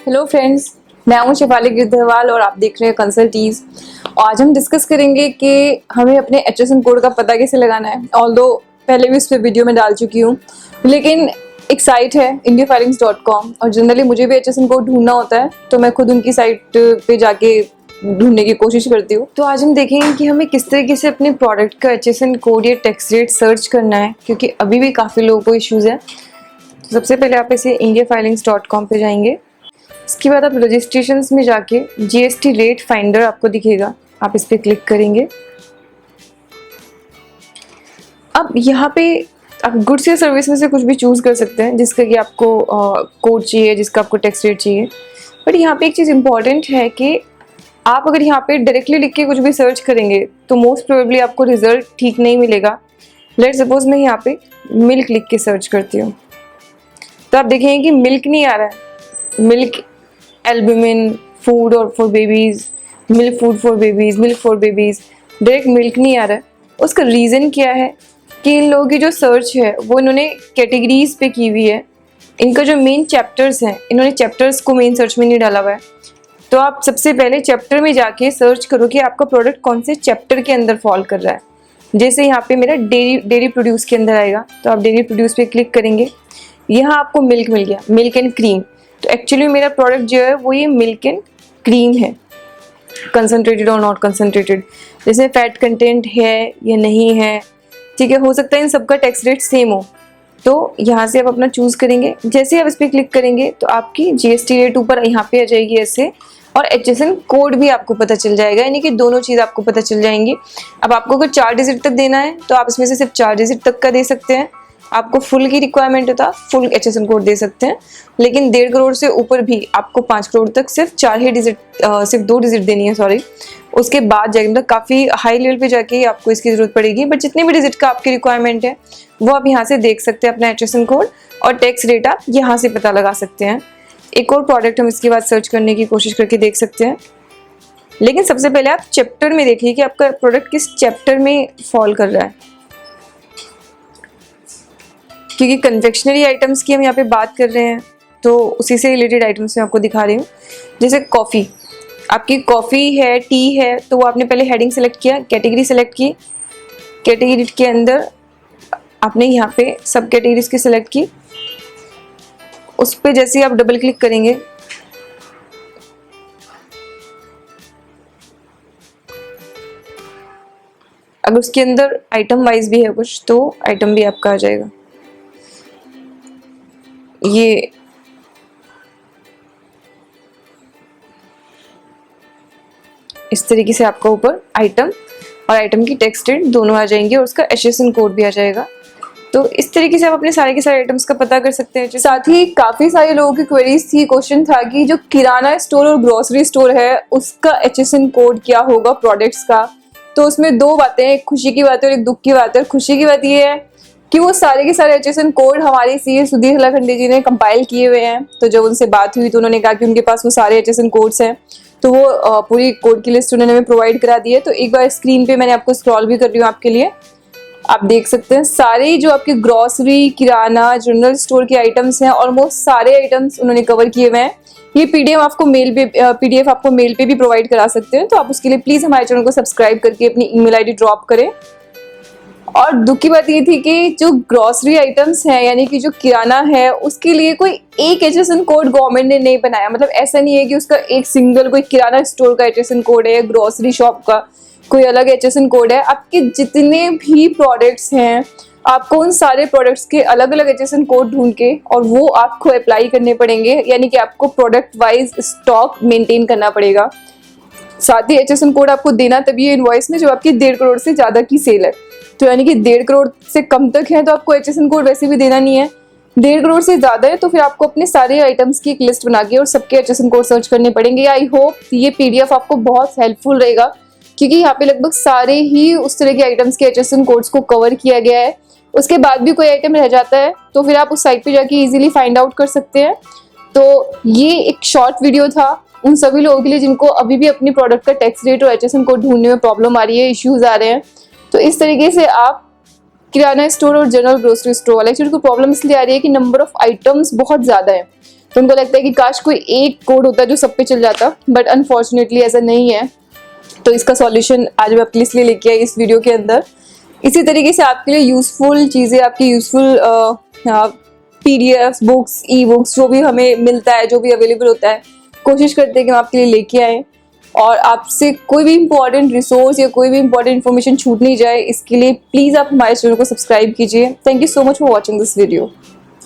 Hello friends, मैं हूं शिफाली गिद्धरवाल और आप देख रहे हैं कंसल्टीज। आज हम डिस्कस करेंगे कि हमें अपने HSN कोड का पता कैसे लगाना है। ऑल्दो पहले भी इस पे वीडियो में डाल चुकी हूँ, लेकिन एक साइट है indiafilings.com और जनरली मुझे भी HSN कोड ढूंढना होता है तो मैं खुद उनकी साइट पे जाके ढूंढने की कोशिश करती हूँ। तो आज हम देखेंगे कि हमें किस तरीके से अपने प्रोडक्ट का HSN कोड या टैक्स रेट सर्च करना है, क्योंकि अभी भी काफ़ी लोगों को इश्यूज़ है। तो सबसे पहले आप इसे indiafilings.com पे जाएंगे। इसके बाद आप रजिस्ट्रेशंस में जाके GST रेट फाइंडर आपको दिखेगा, आप इस पर क्लिक करेंगे। अब यहाँ पे आप गुड्स या सर्विस में से कुछ भी चूज़ कर सकते हैं जिसका कि आपको कोड चाहिए, जिसका आपको टैक्स रेट चाहिए। बट यहाँ पे एक चीज़ इंपॉर्टेंट है कि आप अगर यहाँ पे डायरेक्टली लिख के कुछ भी सर्च करेंगे तो मोस्ट प्रोबेबली आपको रिजल्ट ठीक नहीं मिलेगा। लेट सपोज मैं यहाँ पे मिल्क लिख के सर्च करती हूँ तो आप देखेंगे कि मिल्क नहीं आ रहा है। मिल्क एल्बुमिन फूड और for babies, milk food for babies, milk for babies, direct milk नहीं आ रहा है। उसका रीज़न क्या है कि इन लोगों की जो सर्च है वो इन्होंने कैटेगरीज पे की हुई है। इनका जो मेन चैप्टर्स हैं, इन्होंने चैप्टर्स को मेन सर्च में नहीं डाला हुआ है। तो आप सबसे पहले चैप्टर में जाके सर्च करो कि आपका प्रोडक्ट कौन से चैप्टर के अंदर फॉल कर रहा है। जैसे यहाँ पे मेरा डेयरी प्रोड्यूस के अंदर आएगा तो आप डेयरी प्रोड्यूस पे क्लिक करेंगे। यहाँ आपको मिल्क मिल गया, मिल्क एंड क्रीम। तो एक्चुअली मेरा प्रोडक्ट जो है वो ये मिल्क एंड क्रीम है, कंसनट्रेटेड और नॉट कंसनट्रेटेड, जैसे फैट कंटेंट है या नहीं है। ठीक है, हो सकता है इन सबका टैक्स रेट सेम हो। तो यहाँ से आप अपना चूज़ करेंगे। जैसे आप इस पर क्लिक करेंगे तो आपकी GST रेट ऊपर यहाँ पे आ जाएगी ऐसे, और HSN कोड भी आपको पता चल जाएगा, यानी कि दोनों चीज़ आपको पता चल जाएंगी। अब आपको अगर 4 डिजिट तक देना है तो आप इसमें से सिर्फ 4 डिजिट तक का दे सकते हैं। आपको फुल की रिक्वायरमेंट है तो आप फुल HSN कोड दे सकते हैं, लेकिन 1.5 करोड़ से ऊपर भी आपको 5 करोड़ तक सिर्फ 4 ही डिजिट, सिर्फ 2 डिजिट देनी है, सॉरी। उसके बाद जाके मतलब काफ़ी हाई लेवल पे जाके आपको इसकी ज़रूरत पड़ेगी। बट जितने भी डिजिट का आपकी रिक्वायरमेंट है वो आप यहाँ से देख सकते हैं अपना HSN कोड, और टैक्स रेट आप यहाँ से पता लगा सकते हैं। एक और प्रोडक्ट हम इसके बाद सर्च करने की कोशिश करके देख सकते हैं, लेकिन सबसे पहले आप चैप्टर में देखिए कि आपका प्रोडक्ट किस चैप्टर में फॉल कर रहा है, क्योंकि कन्फेक्शनरी आइटम्स की हम यहाँ पे बात कर रहे हैं तो उसी से रिलेटेड आइटम्स मैं आपको दिखा रही हूँ। जैसे कॉफ़ी, आपकी कॉफ़ी है, टी है, तो वो आपने पहले हेडिंग सेलेक्ट किया, कैटेगरी सेलेक्ट की, कैटेगरी के अंदर आपने यहाँ पे सब कैटेगरीज की सिलेक्ट की। उस पर जैसे ही आप डबल क्लिक करेंगे अगर उसके अंदर आइटम वाइज भी है कुछ तो आइटम भी आपका आ जाएगा। ये इस तरीके से आपका ऊपर आइटम और आइटम की टैक्स रेट दोनों आ जाएंगे और उसका HSN कोड भी आ जाएगा। तो इस तरीके से आप अपने सारे के सारे आइटम्स का पता कर सकते हैं। साथ ही काफ़ी सारे लोगों की क्वेरीज थी, क्वेश्चन था कि जो किराना स्टोर और ग्रोसरी स्टोर है उसका HSN कोड क्या होगा प्रोडक्ट्स का। तो उसमें 2 बातें हैं, एक खुशी की बात है और एक दुख की बात है। खुशी की बात ये है कि वो सारे के सारे HSN कोड हमारे CA सुधीर हलाखंडे जी ने कंपाइल किए हुए हैं। तो जब उनसे बात हुई तो उन्होंने कहा कि उनके पास वो सारे HSN कोड्स हैं, तो वो पूरी कोड की लिस्ट उन्होंने हमें प्रोवाइड करा दी है। तो एक बार स्क्रीन पे मैंने आपको स्क्रॉल भी कर रही हूँ आपके लिए, आप देख सकते हैं सारे जो आपके ग्रॉसरी, किराना, जनरल स्टोर के आइटम्स हैं, ऑलमोस्ट सारे आइटम्स उन्होंने कवर किए हुए हैं। ये PDF आपको मेल पे भी प्रोवाइड करा सकते हैं। तो आप उसके लिए प्लीज़ हमारे चैनल को सब्सक्राइब करके अपनी ईमेल ID ड्रॉप करें। और दुख की बात ये थी कि जो ग्रॉसरी आइटम्स हैं, यानी कि जो किराना है, उसके लिए कोई एक HSN कोड गवर्नमेंट ने नहीं बनाया। मतलब ऐसा नहीं है कि उसका एक सिंगल कोई किराना स्टोर का HSN कोड है, ग्रॉसरी शॉप का कोई अलग HSN कोड है। आपके जितने भी प्रोडक्ट्स हैं आपको उन सारे प्रोडक्ट्स के अलग अलग HSN कोड ढूंढ के और वो आपको अप्लाई करने पड़ेंगे, यानी कि आपको प्रोडक्ट वाइज स्टॉक मेंटेन करना पड़ेगा। साथ ही HSN कोड आपको देना तभी है इनवॉइस में जब आपकी 1.5 करोड़ से ज़्यादा की सेल है। तो यानी कि 1.5 करोड़ से कम तक है तो आपको HSN कोड वैसे भी देना नहीं है। 1.5 करोड़ से ज़्यादा है तो फिर आपको अपने सारे आइटम्स की एक लिस्ट बना के और सबके HSN कोड सर्च करने पड़ेंगे। आई होप ये PDF आपको बहुत हेल्पफुल रहेगा, क्योंकि यहाँ पे लगभग सारे ही उस तरह के आइटम्स के HSN कोड्स को कवर किया गया है। उसके बाद भी कोई आइटम रह जाता है तो फिर आप उस साइट पे जाके इजीली फाइंड आउट कर सकते हैं। तो ये एक शॉर्ट वीडियो था उन सभी लोगों के लिए जिनको अभी भी अपनी प्रोडक्ट का टैक्स रेट और HSN कोड ढूंढने में प्रॉब्लम आ रही है, इश्यूज आ रहे हैं। तो इस तरीके से आप किराना स्टोर और जनरल ग्रोसरी स्टोर वाले एक्चुअली को प्रॉब्लम इसलिए आ रही है कि नंबर ऑफ आइटम्स बहुत ज़्यादा है। तो उनको लगता है कि काश कोई एक कोड होता जो सब पे चल जाता, बट अनफॉर्चुनेटली ऐसा नहीं है। तो इसका सॉल्यूशन आज मैं आपके लिए इसलिए लेके आई इस वीडियो के अंदर। इसी तरीके से आपके लिए यूजफुल चीज़ें, आपकी useful PDF, books, e books जो भी हमें मिलता है, जो भी अवेलेबल होता है, कोशिश करते हैं कि हम आपके लिए लेके आएँ और आपसे कोई भी इंपॉर्टेंट रिसोर्स या कोई भी इंपॉर्टेंट इन्फॉर्मेशन छूट नहीं जाए। इसके लिए प्लीज़ आप हमारे चैनल को सब्सक्राइब कीजिए। Thank you so much for watching this video.